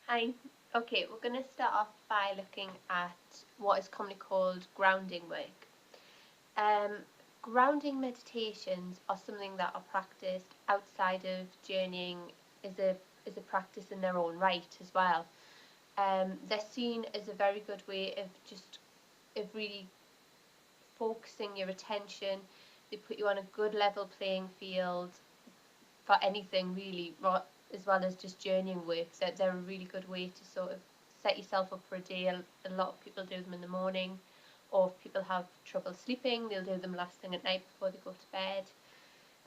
Hi. Okay, we're going to start off by looking at what is commonly called grounding work. Um, Grounding meditations are something that are practiced outside of journeying is a practice in their own right as well. They're seen as a very good way of really focusing your attention. They put you on a good level playing field for anything really, as well as just journeying work. They're a really good way to sort of set yourself up for a day. A lot of people do them in the morning, or if people have trouble sleeping, they'll do them last thing at night before they go to bed.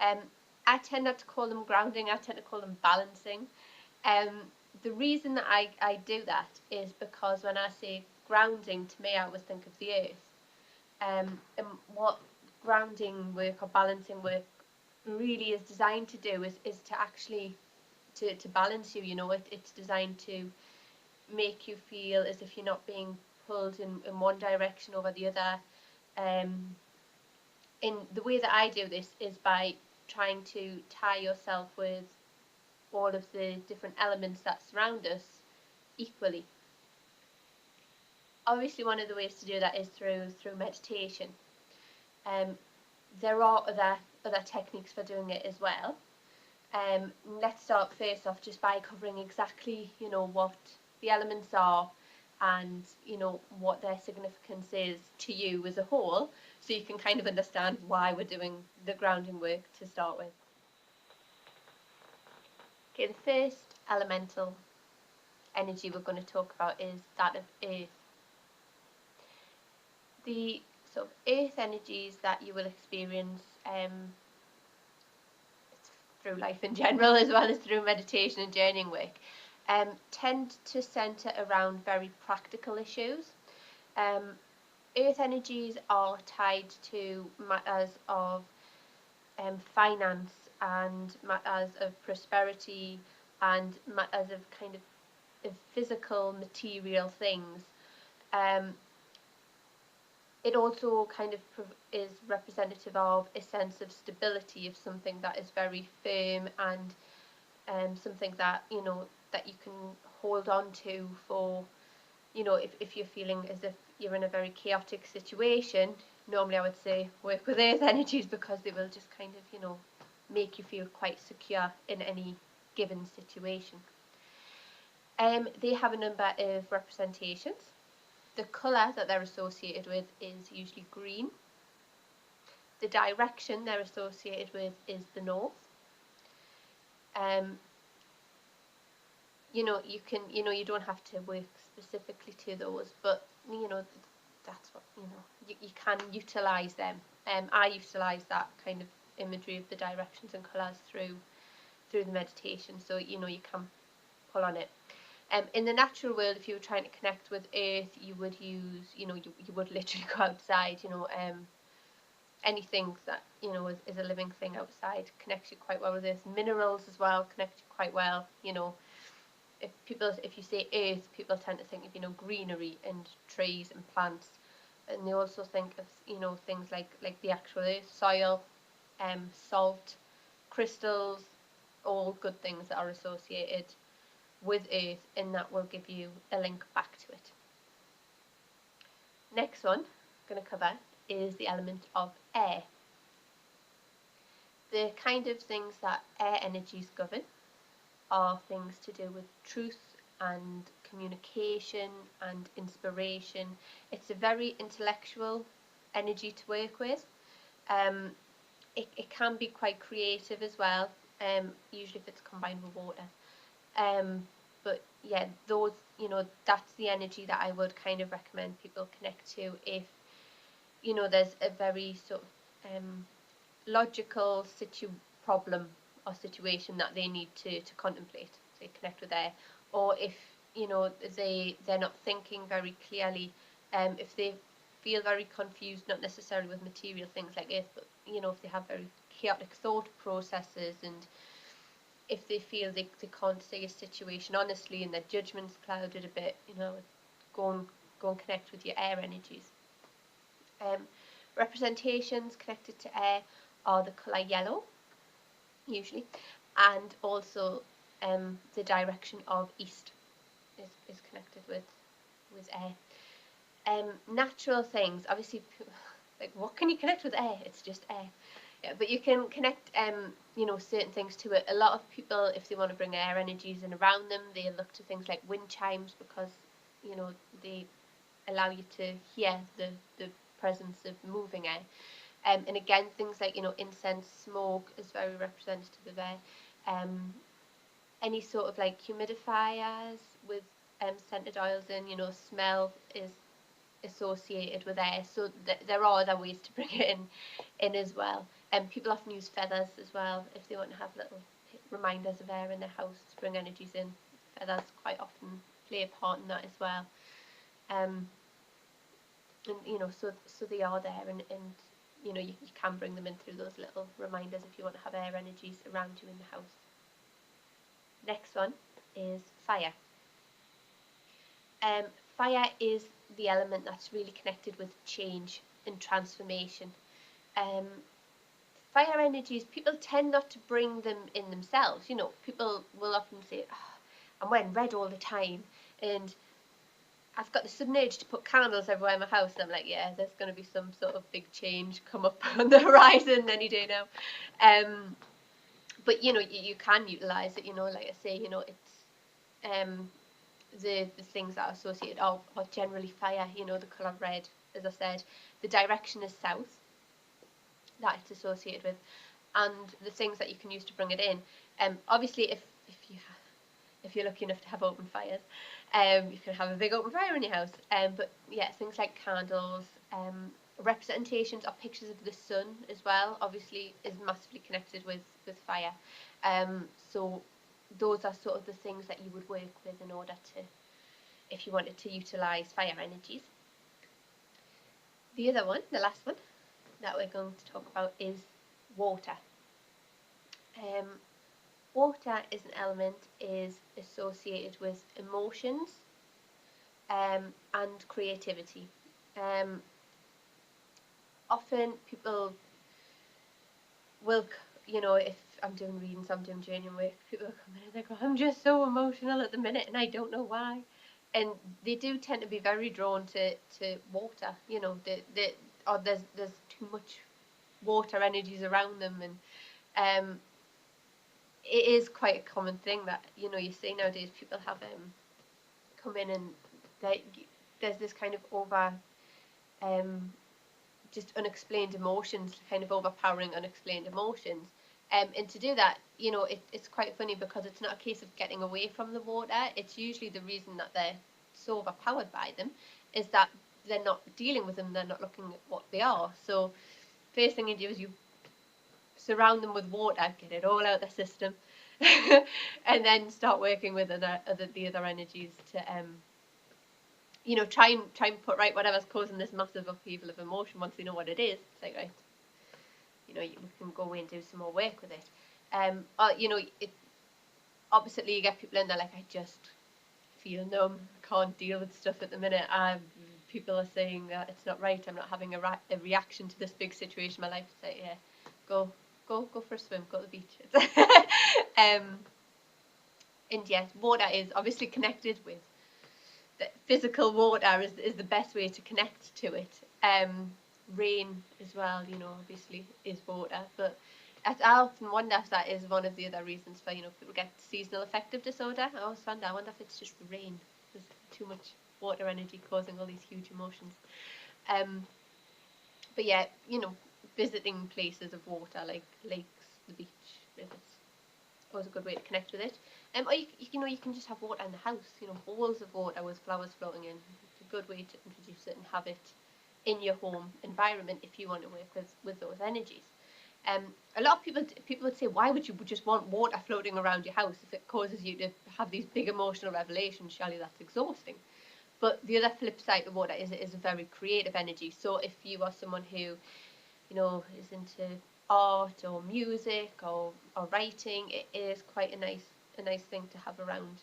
Um, I tend not to call them grounding, I tend to call them balancing. Um, the reason that I do that is because when I say grounding, to me, I always think of the earth. And what grounding work or balancing work really is designed to do is to actually to balance you. It's designed to make you feel as if you're not being pulled in one direction over the other. In the way that I do this is by trying to tie yourself with all of the different elements that surround us equally. Obviously, one of the ways to do that is through meditation. um, there are other techniques for doing it as well. Let's start first off just by covering exactly, what the elements are and, what their significance is to you as a whole, so you can kind of understand why we're doing the grounding work to start with. Okay, the first elemental energy we're going to talk about is that of earth. The sort of earth energies that you will experience through life in general, as well as through meditation and journeying work, tend to centre around very practical issues. Um, Earth energies are tied to matters of finance and matters of prosperity and matters of kind of physical material things. Um, it also kind of is representative of a sense of stability, of something that is very firm and something that that you can hold on to for, if you're feeling as if you're in a very chaotic situation. Normally I would say work with earth energies, because they will just kind of make you feel quite secure in any given situation. They have a number of representations. The colour that they're associated with is usually green. The direction they're associated with is the north. um, you don't have to work specifically to those, but that's what you can utilize them. I utilize that kind of imagery of the directions and colors through the meditation, so you can pull on it. In the natural world, if you were trying to connect with earth, you would use, you would literally go outside. Anything that is a living thing outside connects you quite well with earth. Minerals as well connect you quite well. If you say earth, people tend to think of greenery and trees and plants, and they also think of things like the actual earth, soil, salt, crystals, all good things that are associated with earth, and that will give you a link back to it. Next one I'm going to cover is the element of air. The kind of things that air energies govern are things to do with truth and communication and inspiration. It's a very intellectual energy to work with. It can be quite creative as well, usually if it's combined with water. But yeah, that's the energy that I would kind of recommend people connect to if there's a very sort of logical problem or situation that they need to contemplate. So you connect with there. Or if they're not thinking very clearly, if they feel very confused, not necessarily with material things like earth, but if they have very chaotic thought processes, and if they feel they can't see a situation honestly and their judgment's clouded a bit, go and connect with your air energies. Representations connected to air are the colour yellow, usually, and also the direction of east. is connected with air. Natural things, obviously, like what can you connect with air? It's just air. Yeah, but you can connect, certain things to it. A lot of people, if they want to bring air energies in around them, they look to things like wind chimes because, they allow you to hear the presence of moving air. And again, things like, incense, smoke is very representative of air. Any sort of like humidifiers with scented oils in, smell is associated with air. So there are other ways to bring it in as well. And people often use feathers as well if they want to have little reminders of air in their house to bring energies in. Feathers quite often play a part in that as well. And so they are there, and you can bring them in through those little reminders if you want to have air energies around you in the house. Next one is fire. Fire is the element that's really connected with change and transformation. Fire energies, people tend not to bring them in themselves. People will often say, oh, I'm wearing red all the time, and I've got the sudden urge to put candles everywhere in my house. And I'm like, yeah, there's going to be some sort of big change come up on the horizon any day now. But you can utilise it. Like I say, it's the things that are associated are generally fire. The colour red, as I said. The direction is south that it's associated with, and the things that you can use to bring it in. Obviously, if you're lucky enough to have open fires, you can have a big open fire in your house. But yeah, things like candles, representations or pictures of the sun as well, obviously is massively connected with fire. So those are sort of the things that you would work with in order to, if you wanted to utilise fire energies. The other one, the last one that we're going to talk about is water. Water is an element is associated with emotions and creativity. Often people will, if I'm doing readings, I'm doing journaling work, people will come in and they go, I'm just so emotional at the minute and I don't know why. And they do tend to be very drawn to water, or there's too much water energies around them, and it is quite a common thing that you see nowadays. People have come in and there's this kind of over just unexplained emotions, kind of overpowering unexplained emotions. And to do that, it's quite funny because it's not a case of getting away from the water. It's usually the reason that they're so overpowered by them is that they're not dealing with them, they're not looking at what they are. So first thing you do is you surround them with water, get it all out of the system, and then start working with the other energies to try and put right whatever's causing this massive upheaval of emotion. Once they know what it is, it's like, right, we can go away and do some more work with it. Oppositely, you get people in there like, I just feel numb, can't deal with stuff at the minute. People are saying that it's not right, I'm not having a reaction to this big situation in my life. It's like, yeah, go for a swim, go to the beach. And yes, water is obviously connected with the physical water is the best way to connect to it. Rain as well, obviously is water, but I often wonder if that is one of the other reasons for people get seasonal affective disorder. I wonder if it's just the rain. There's too much water energy causing all these huge emotions. But yeah, visiting places of water like lakes, the beach, rivers, always a good way to connect with it. Or you can just have water in the house. Bowls of water with flowers floating in. It's a good way to introduce it and have it in your home environment if you want to work with those energies. A lot of people would say, why would you just want water floating around your house if it causes you to have these big emotional revelations? Surely that's exhausting. But the other flip side of water is it is a very creative energy. So if you are someone who, is into art or music or writing, it is quite a nice thing to have around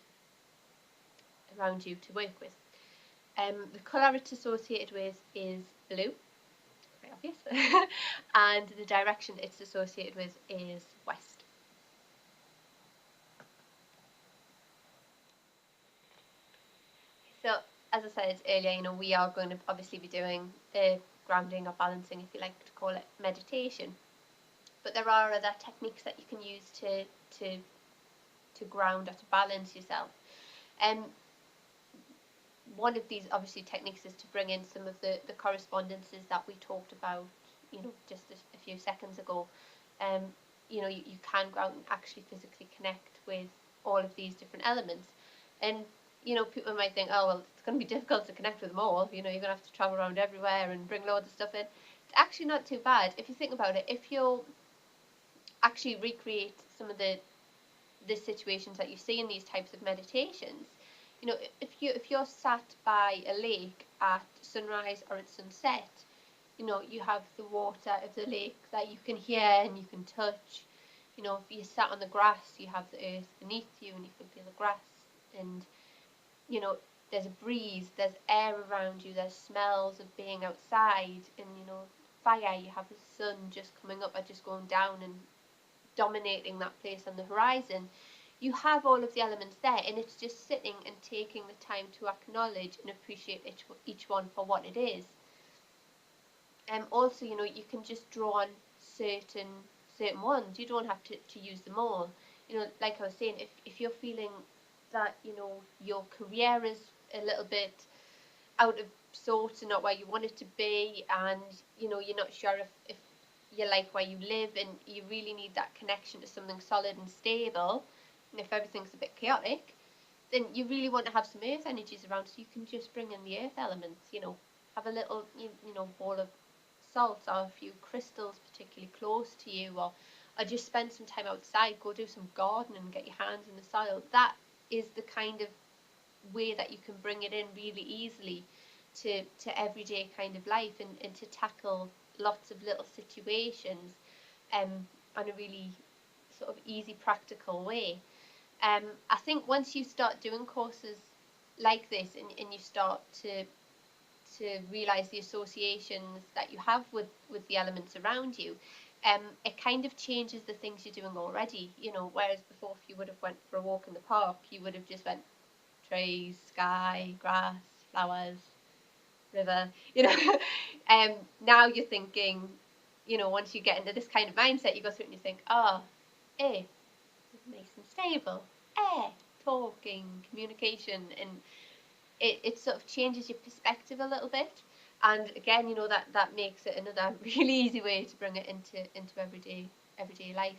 you to work with. The colour it's associated with is blue, very obvious, and the direction it's associated with is west. as I said earlier, you know, we are going to obviously be doing grounding or balancing, if you like to call it, meditation. But there are other techniques that you can use to ground or to balance yourself. One of these obviously techniques is to bring in some of the correspondences that we talked about, you know, just a few seconds ago. You know, you can go out and actually physically connect with all of these different elements. And, you know, people might think, oh, well, it's going to be difficult to connect with them all. You know, you're going to have to travel around everywhere and bring loads of stuff in. It's actually not too bad. If you think about it, if you'll actually recreate some of the situations that you see in these types of meditations, you know, if you're sat by a lake at sunrise or at sunset, you know, you have the water of the lake that you can hear and you can touch. You know, if you sat on the grass, you have the earth beneath you and you can feel the grass. And, you know, there's a breeze, there's air around you, there's smells of being outside, and, you know, fire, you have the sun just coming up or just going down and dominating that place on the horizon. You have all of the elements there, and it's just sitting and taking the time to acknowledge and appreciate each one for what it is. Also, you know, you can just draw on certain ones. You don't have to use them all. You know, like I was saying, if you're feeling that, you know, your career is a little bit out of sorts and not where you want it to be, and, you know, you're not sure if you like where you live and you really need that connection to something solid and stable, and if everything's a bit chaotic, then you really want to have some earth energies around, so you can just bring in the earth elements. You know, have a little, you know, ball of salt or a few crystals particularly close to you, or just spend some time outside, go do some gardening and get your hands in the soil. That is the kind of way that you can bring it in really easily to everyday kind of life, and to tackle lots of little situations on a really sort of easy, practical way. I think once you start doing courses like this, and you start to realise the associations that you have with the elements around you, it kind of changes the things you're doing already. You know, whereas before, if you would have went for a walk in the park, you would have just went trees, sky, grass, flowers, river, you know. Now you're thinking, you know, once you get into this kind of mindset, you go through it and you think, oh, nice and stable, talking, communication, and it sort of changes your perspective a little bit. And again, you know, that makes it another really easy way to bring it into everyday life.